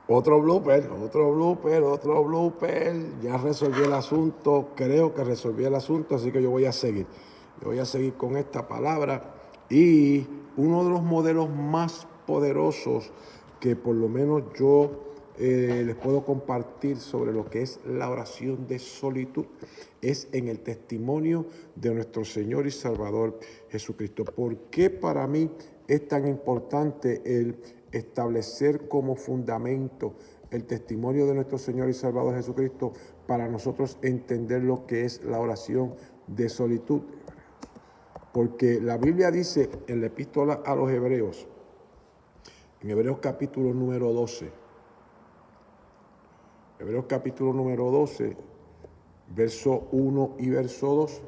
Otro blooper, otro blooper, otro blooper. Ya resolví el asunto, creo que resolví el asunto, así que yo voy a seguir. Yo voy a seguir con esta palabra. Y uno de los modelos más poderosos que por lo menos yo les puedo compartir sobre lo que es la oración de solitud es en el testimonio de nuestro Señor y Salvador Jesucristo. ¿Por qué para mí es tan importante el establecer como fundamento el testimonio de nuestro Señor y Salvador Jesucristo para nosotros entender lo que es la oración de solitud? Porque la Biblia dice en la epístola a los Hebreos, en Hebreos capítulo número 12, Hebreos capítulo número 12, verso 1 y verso 2,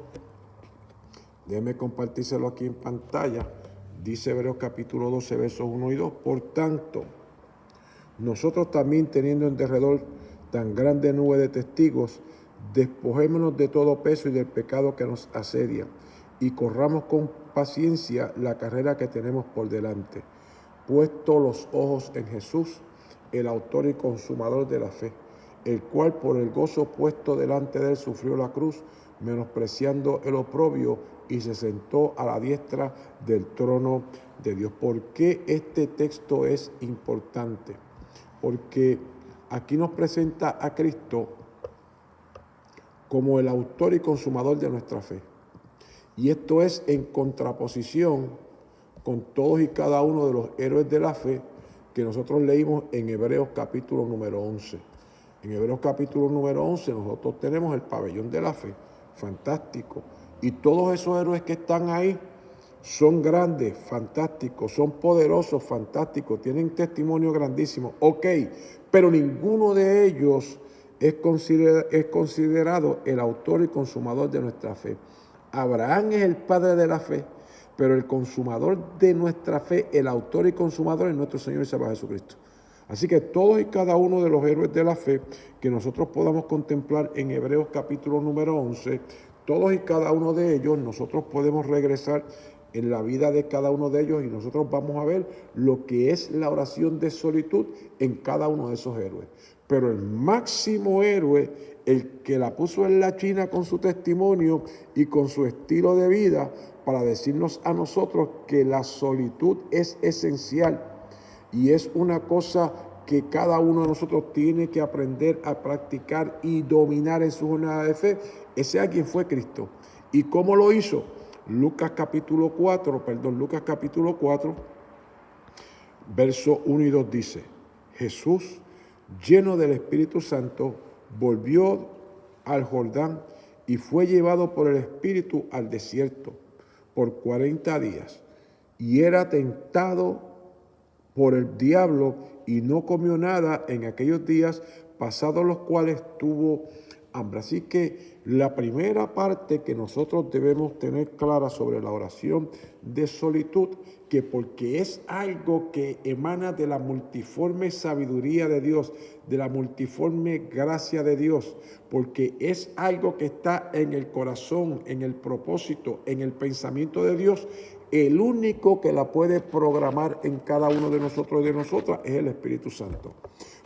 déjenme compartírselo aquí en pantalla. Dice Hebreos capítulo 12, versos 1 y 2, por tanto, nosotros también teniendo en derredor tan grande nube de testigos, despojémonos de todo peso y del pecado que nos asedia, y corramos con paciencia la carrera que tenemos por delante, puesto los ojos en Jesús, el autor y consumador de la fe, el cual por el gozo puesto delante de él sufrió la cruz, menospreciando el oprobio, y se sentó a la diestra del trono de Dios. ¿Por qué este texto es importante? Porque aquí nos presenta a Cristo como el autor y consumador de nuestra fe. Y esto es en contraposición con todos y cada uno de los héroes de la fe que nosotros leímos en Hebreos capítulo número 11. En Hebreos capítulo número 11 nosotros tenemos el pabellón de la fe, fantástico. Y todos esos héroes que están ahí son grandes, fantásticos, son poderosos, fantásticos, tienen testimonio grandísimo, ok, pero ninguno de ellos es considerado el autor y consumador de nuestra fe. Abraham es el padre de la fe, pero el consumador de nuestra fe, el autor y consumador es nuestro Señor y Salvador Jesucristo. Así que todos y cada uno de los héroes de la fe que nosotros podamos contemplar en Hebreos capítulo número 11, todos y cada uno de ellos nosotros podemos regresar en la vida de cada uno de ellos y nosotros vamos a ver lo que es la oración de solitud en cada uno de esos héroes. Pero el máximo héroe, el que la puso en la China con su testimonio y con su estilo de vida para decirnos a nosotros que la solitud es esencial y es una cosa que cada uno de nosotros tiene que aprender a practicar y dominar en su jornada de fe. Ese alguien fue Cristo. ¿Y cómo lo hizo? Lucas capítulo 4, verso 1 y 2 dice, Jesús, lleno del Espíritu Santo, volvió al Jordán y fue llevado por el Espíritu al desierto por 40 días. Y era tentado por el diablo y no comió nada en aquellos días, pasados los cuales tuvo hambre. Así que la primera parte que nosotros debemos tener clara sobre la oración de solitud, que porque es algo que emana de la multiforme sabiduría de Dios, de la multiforme gracia de Dios, porque es algo que está en el corazón, en el propósito, en el pensamiento de Dios. El único que la puede programar en cada uno de nosotros y de nosotras es el Espíritu Santo.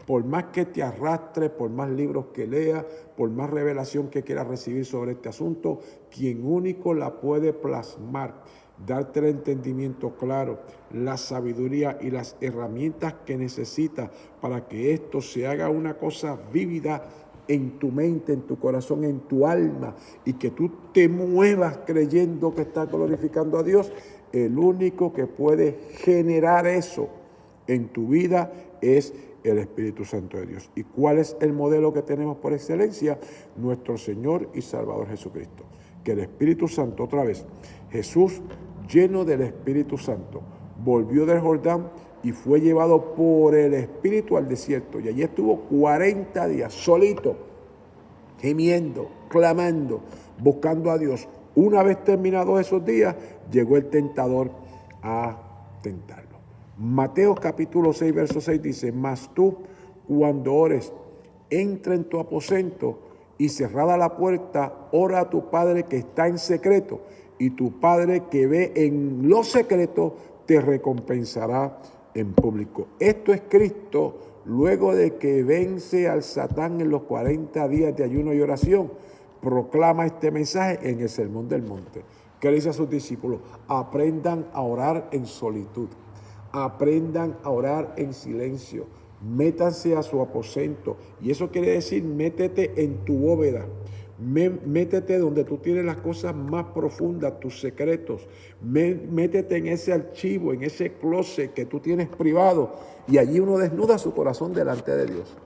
Por más que te arrastre, por más libros que leas, por más revelación que quieras recibir sobre este asunto, quien único la puede plasmar, darte el entendimiento claro, la sabiduría y las herramientas que necesitas para que esto se haga una cosa vívida en tu mente, en tu corazón, en tu alma, y que tú te muevas creyendo que estás glorificando a Dios. El único que puede generar eso en tu vida es el Espíritu Santo de Dios. ¿Y cuál es el modelo que tenemos por excelencia? Nuestro Señor y Salvador Jesucristo. Que el Espíritu Santo, otra vez, Jesús, lleno del Espíritu Santo, volvió del Jordán y fue llevado por el Espíritu al desierto. Y allí estuvo 40 días solito, gimiendo, clamando, buscando a Dios. Una vez terminados esos días, llegó el tentador a tentarlo. Mateo capítulo 6, verso 6 dice, mas tú, cuando ores, entra en tu aposento y cerrada la puerta, ora a tu Padre que está en secreto, y tu Padre que ve en lo secreto te recompensará en público. Esto es Cristo luego de que vence al Satán en los 40 días de ayuno y oración, proclama este mensaje en el Sermón del Monte. ¿Qué le dice a sus discípulos? Aprendan a orar en solitud. Aprendan a orar en silencio. Métanse a su aposento. Y eso quiere decir, métete en tu bóveda. Métete donde tú tienes las cosas más profundas, tus secretos. Métete en ese archivo, en ese closet que tú tienes privado. Y allí uno desnuda su corazón delante de Dios.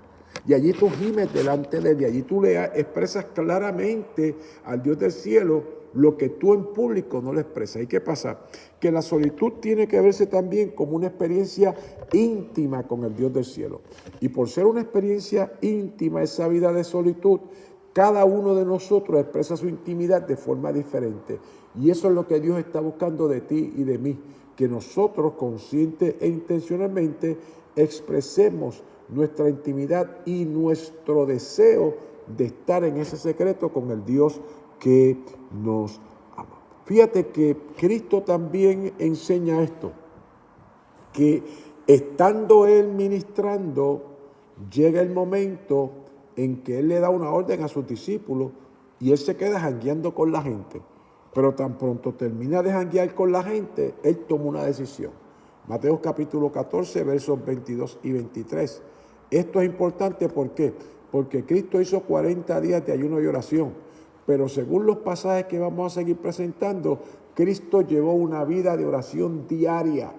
Y allí tú gimes delante de Él. Y allí tú le expresas claramente al Dios del cielo lo que tú en público no le expresas. ¿Y qué pasa? Que la solitud tiene que verse también como una experiencia íntima con el Dios del cielo. Y por ser una experiencia íntima, esa vida de solitud, cada uno de nosotros expresa su intimidad de forma diferente. Y eso es lo que Dios está buscando de ti y de mí. Que nosotros, consciente e intencionalmente, expresemos nuestra intimidad y nuestro deseo de estar en ese secreto con el Dios que nos ama. Fíjate que Cristo también enseña esto, que estando Él ministrando, llega el momento en que Él le da una orden a sus discípulos y Él se queda jangueando con la gente. Pero tan pronto termina de janguear con la gente, Él toma una decisión. Mateo capítulo 14, versos 22 y 23. Esto es importante, ¿por qué? Porque Cristo hizo 40 días de ayuno y oración. Pero según los pasajes que vamos a seguir presentando, Cristo llevó una vida de oración diaria,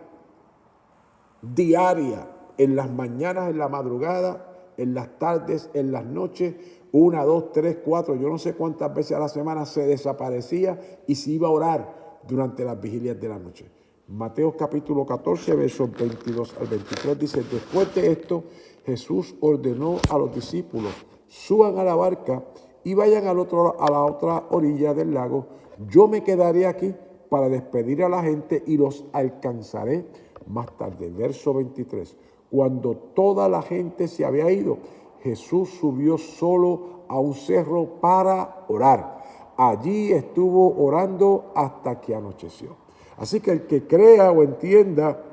en las mañanas, en la madrugada, en las tardes, en las noches, 1, 2, 3, 4, yo no sé cuántas veces a la semana se desaparecía y se iba a orar durante las vigilias de la noche. Mateo capítulo 14, versos 22 al 23 dice, después de esto, Jesús ordenó a los discípulos, suban a la barca y vayan a la otra orilla del lago. Yo me quedaré aquí para despedir a la gente y los alcanzaré más tarde. Verso 23. Cuando toda la gente se había ido, Jesús subió solo a un cerro para orar. Allí estuvo orando hasta que anocheció. Así que el que crea o entienda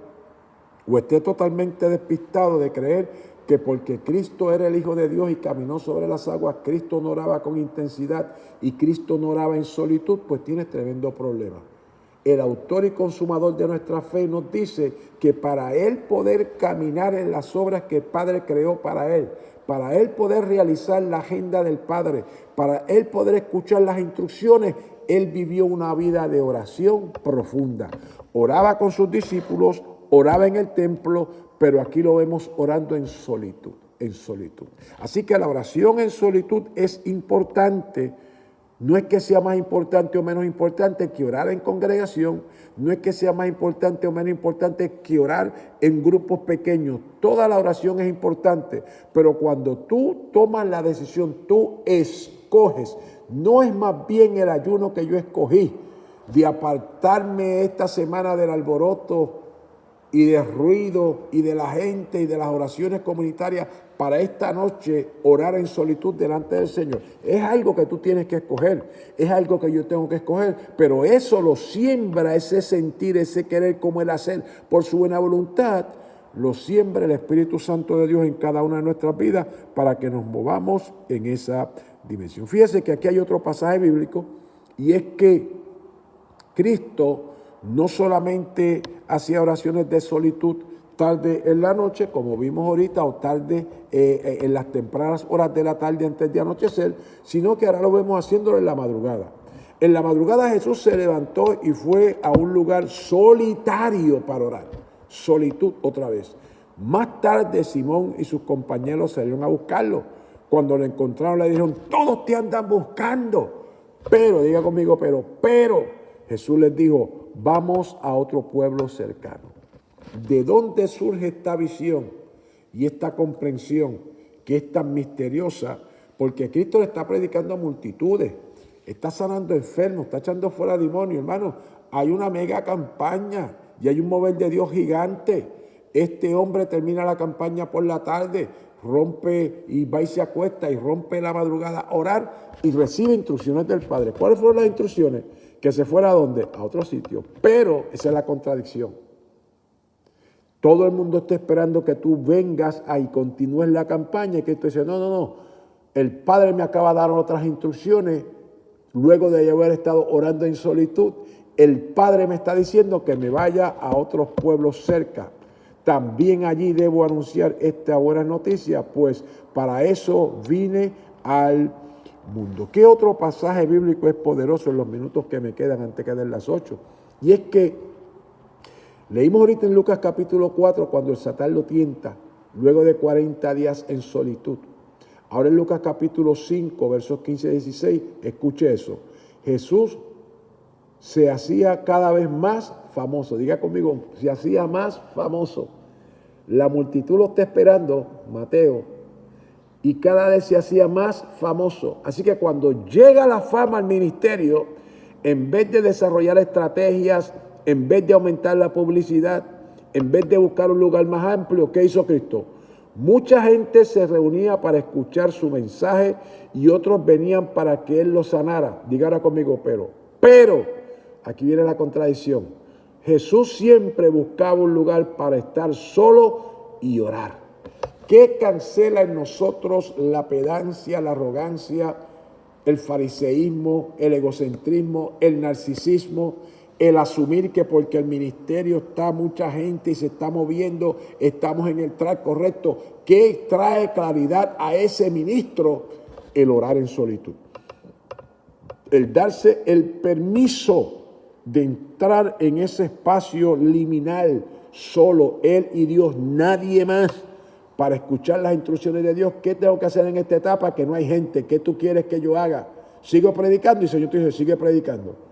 o esté totalmente despistado de creer que porque Cristo era el Hijo de Dios y caminó sobre las aguas, Cristo no oraba con intensidad y Cristo no oraba en solitud, pues tiene tremendo problema. El autor y consumador de nuestra fe nos dice que para Él poder caminar en las obras que el Padre creó para Él poder realizar la agenda del Padre, para Él poder escuchar las instrucciones, Él vivió una vida de oración profunda. Oraba con sus discípulos, oraba en el templo, pero aquí lo vemos orando en solitud, Así que la oración en solitud es importante. No es que sea más importante o menos importante que orar en congregación, no es que sea más importante o menos importante que orar en grupos pequeños. Toda la oración es importante, pero cuando tú tomas la decisión, tú escoges. No es más bien el ayuno que yo escogí de apartarme esta semana del alboroto y del ruido y de la gente y de las oraciones comunitarias para esta noche orar en solitud delante del Señor. Es algo que tú tienes que escoger, es algo que yo tengo que escoger, pero eso lo siembra, ese sentir, ese querer como el hacer por su buena voluntad, lo siembra el Espíritu Santo de Dios en cada una de nuestras vidas para que nos movamos en esa dimensión. Fíjese que aquí hay otro pasaje bíblico y es que Cristo no solamente hacía oraciones de solitud tarde en la noche, como vimos ahorita, o tarde en las tempranas horas de la tarde antes de anochecer, sino que ahora lo vemos haciéndolo en la madrugada. En la madrugada Jesús se levantó y fue a un lugar solitario para orar. Solitud otra vez. Más tarde Simón y sus compañeros salieron a buscarlo. Cuando lo encontraron le dijeron, todos te andan buscando. Pero, diga conmigo, pero, Jesús les dijo, vamos a otro pueblo cercano. ¿De dónde surge esta visión y esta comprensión que es tan misteriosa? Porque Cristo le está predicando a multitudes, está sanando enfermos, está echando fuera demonios, hermano. Hay una mega campaña y hay un mover de Dios gigante. Este hombre termina la campaña por la tarde, rompe y va y se acuesta y rompe la madrugada a orar y recibe instrucciones del Padre. ¿Cuáles fueron las instrucciones? Que se fuera ¿a dónde? A otro sitio. Pero esa es la contradicción. Todo el mundo está esperando que tú vengas y continúes la campaña. Y Cristo dice, no. El Padre me acaba de dar otras instrucciones. Luego de haber estado orando en solitud, el Padre me está diciendo que me vaya a otros pueblos cerca. También allí debo anunciar esta buena noticia, pues para eso vine al mundo. ¿Qué otro pasaje bíblico es poderoso en los minutos que me quedan antes que den las 8? Y es que leímos ahorita en Lucas capítulo 4 cuando el Satán lo tienta, luego de 40 días en solitud. Ahora en Lucas capítulo 5, versos 15 y 16, escuche eso. Jesús se hacía cada vez más famoso. Diga conmigo, se hacía más famoso. La multitud lo está esperando, Mateo, y cada vez se hacía más famoso. Así que cuando llega la fama al ministerio, en vez de desarrollar estrategias, en vez de aumentar la publicidad, en vez de buscar un lugar más amplio, ¿qué hizo Cristo? Mucha gente se reunía para escuchar su mensaje y otros venían para que Él los sanara. Diga ahora conmigo, pero, aquí viene la contradicción. Jesús siempre buscaba un lugar para estar solo y orar. ¿Qué cancela en nosotros la pedancia, la arrogancia, el fariseísmo, el egocentrismo, el narcisismo, el asumir que porque el ministerio está mucha gente y se está moviendo, estamos en el track correcto? ¿Qué trae claridad a ese ministro? El orar en solitud. El darse el permiso de entrar en ese espacio liminal, solo él y Dios, nadie más, para escuchar las instrucciones de Dios. ¿Qué tengo que hacer en esta etapa? Que no hay gente. ¿Qué tú quieres que yo haga? ¿Sigo predicando? Y el Señor te dice, sigue predicando.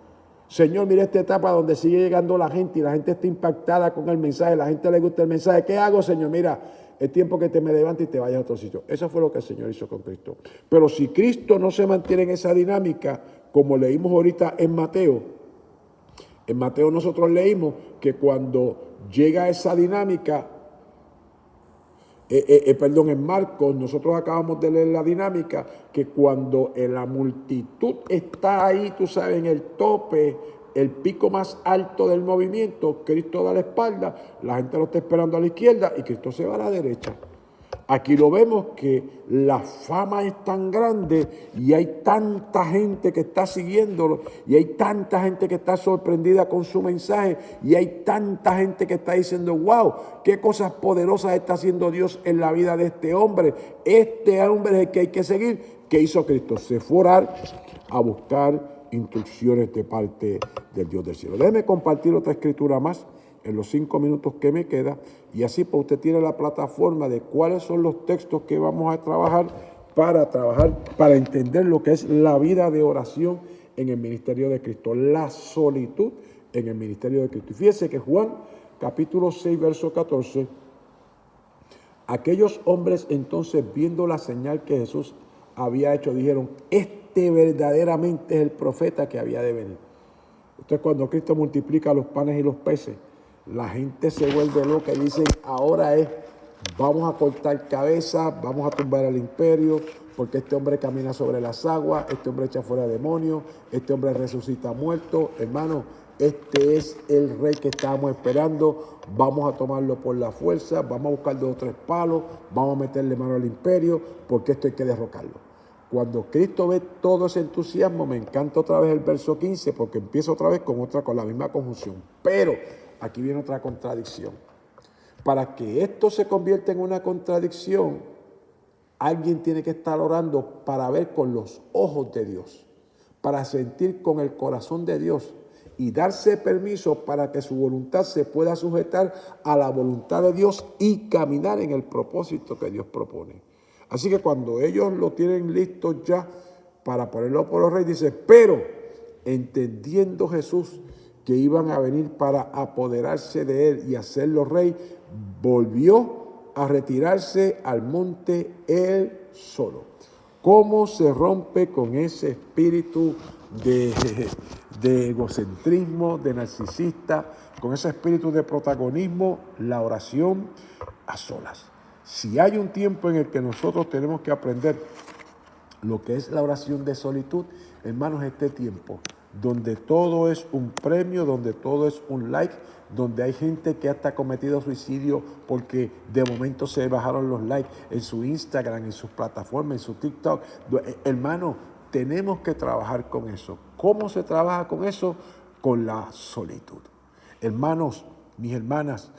Señor, mira esta etapa donde sigue llegando la gente y la gente está impactada con el mensaje, la gente le gusta el mensaje. ¿Qué hago, Señor? Mira, es tiempo que te me levantes y te vayas a otro sitio. Eso fue lo que el Señor hizo con Cristo. Pero si Cristo no se mantiene en esa dinámica, como leímos ahorita en Mateo nosotros leímos que cuando llega esa dinámica, en Marcos, nosotros acabamos de leer la dinámica, que cuando la multitud está ahí, tú sabes, en el tope, el pico más alto del movimiento, Cristo da la espalda, la gente lo está esperando a la izquierda y Cristo se va a la derecha. Aquí lo vemos que la fama es tan grande y hay tanta gente que está siguiéndolo y hay tanta gente que está sorprendida con su mensaje y hay tanta gente que está diciendo, wow, qué cosas poderosas está haciendo Dios en la vida de este hombre. Este hombre es el que hay que seguir. ¿Qué hizo Cristo? Se fue a orar a buscar instrucciones de parte del Dios del cielo. Déjeme compartir otra escritura más en los 5 minutos que me queda, y así pues usted tiene la plataforma de cuáles son los textos que vamos a trabajar para entender lo que es la vida de oración en el ministerio de Cristo, la solitud en el ministerio de Cristo. Y fíjese que Juan capítulo 6 verso 14, aquellos hombres entonces, viendo la señal que Jesús había hecho, dijeron, este verdaderamente es el profeta que había de venir. Entonces cuando Cristo multiplica los panes y los peces, la gente se vuelve loca y dicen, ahora vamos a cortar cabezas, vamos a tumbar el imperio, porque este hombre camina sobre las aguas, este hombre echa fuera demonios, este hombre resucita muertos. Hermano, este es el rey que estábamos esperando, vamos a tomarlo por la fuerza, vamos a buscar 2 o 3 palos, vamos a meterle mano al imperio, porque esto hay que derrocarlo. Cuando Cristo ve todo ese entusiasmo, me encanta otra vez el verso 15, porque empieza otra vez con la misma conjunción. Pero aquí viene otra contradicción. Para que esto se convierta en una contradicción, alguien tiene que estar orando para ver con los ojos de Dios, para sentir con el corazón de Dios y darse permiso para que su voluntad se pueda sujetar a la voluntad de Dios y caminar en el propósito que Dios propone. Así que cuando ellos lo tienen listo ya para ponerlo por los reyes, dice, pero entendiendo Jesús que iban a venir para apoderarse de él y hacerlo rey, volvió a retirarse al monte él solo. ¿Cómo se rompe con ese espíritu de egocentrismo, de narcisista, con ese espíritu de protagonismo? La oración a solas. Si hay un tiempo en el que nosotros tenemos que aprender lo que es la oración de solitud, hermanos, este tiempo. donde todo es un premio, donde todo es un like, donde hay gente que hasta ha cometido suicidio porque de momento se bajaron los likes en su Instagram, en sus plataformas, en su TikTok. Hermano, tenemos que trabajar con eso. ¿Cómo se trabaja con eso? Con la solitud. Hermanos, mis hermanas,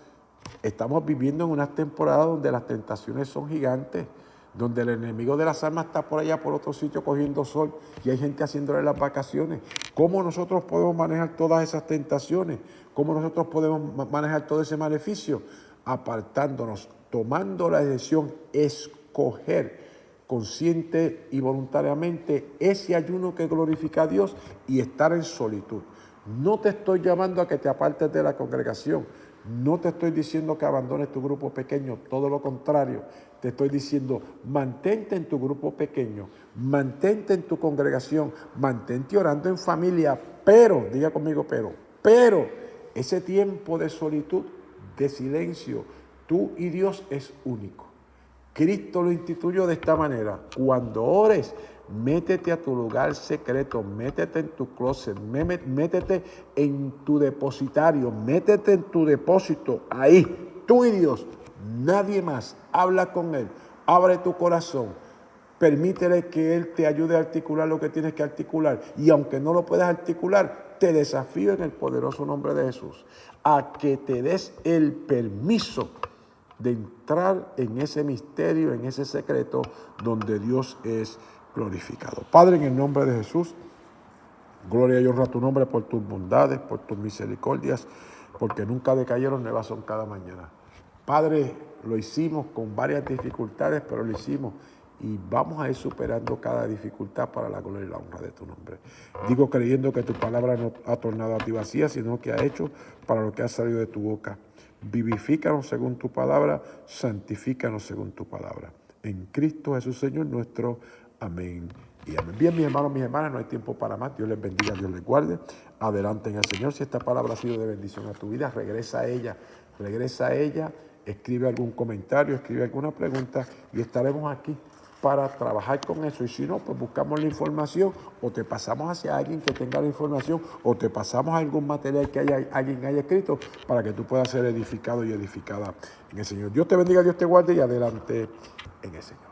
estamos viviendo en unas temporadas donde las tentaciones son gigantes, donde el enemigo de las almas está por allá, por otro sitio, cogiendo sol, y hay gente haciéndole las vacaciones. ¿Cómo nosotros podemos manejar todas esas tentaciones? ¿Cómo nosotros podemos manejar todo ese maleficio? Apartándonos, tomando la decisión, escoger consciente y voluntariamente ese ayuno que glorifica a Dios y estar en solitud. No te estoy llamando a que te apartes de la congregación. No te estoy diciendo que abandones tu grupo pequeño, todo lo contrario. Te estoy diciendo, mantente en tu grupo pequeño, mantente en tu congregación, mantente orando en familia, pero, diga conmigo, pero, ese tiempo de solitud, de silencio, tú y Dios es único. Cristo lo instituyó de esta manera. Cuando ores, métete a tu lugar secreto, métete en tu closet, métete en tu depositario, métete en tu depósito, ahí, tú y Dios, nadie más. Habla con Él, abre tu corazón, permítele que Él te ayude a articular lo que tienes que articular. Y aunque no lo puedas articular, te desafío en el poderoso nombre de Jesús a que te des el permiso de entrar en ese misterio, en ese secreto donde Dios es glorificado. Padre, en el nombre de Jesús, gloria y honra a tu nombre por tus bondades, por tus misericordias, porque nunca decayeron, nuevas son cada mañana. Padre, lo hicimos con varias dificultades, pero lo hicimos y vamos a ir superando cada dificultad para la gloria y la honra de tu nombre. Digo creyendo que tu palabra no ha tornado a ti vacía, sino que ha hecho para lo que ha salido de tu boca. Vivifícanos según tu palabra, santifícanos según tu palabra. En Cristo Jesús, Señor nuestro. Amén y amén. Bien, mis hermanos, mis hermanas, no hay tiempo para más. Dios les bendiga, Dios les guarde. Adelante en el Señor. Si esta palabra ha sido de bendición a tu vida, regresa a ella. Escribe algún comentario, escribe alguna pregunta y estaremos aquí para trabajar con eso. Y si no, pues buscamos la información o te pasamos hacia alguien que tenga la información o te pasamos algún material que alguien haya escrito para que tú puedas ser edificado y edificada en el Señor. Dios te bendiga, Dios te guarde y adelante en el Señor.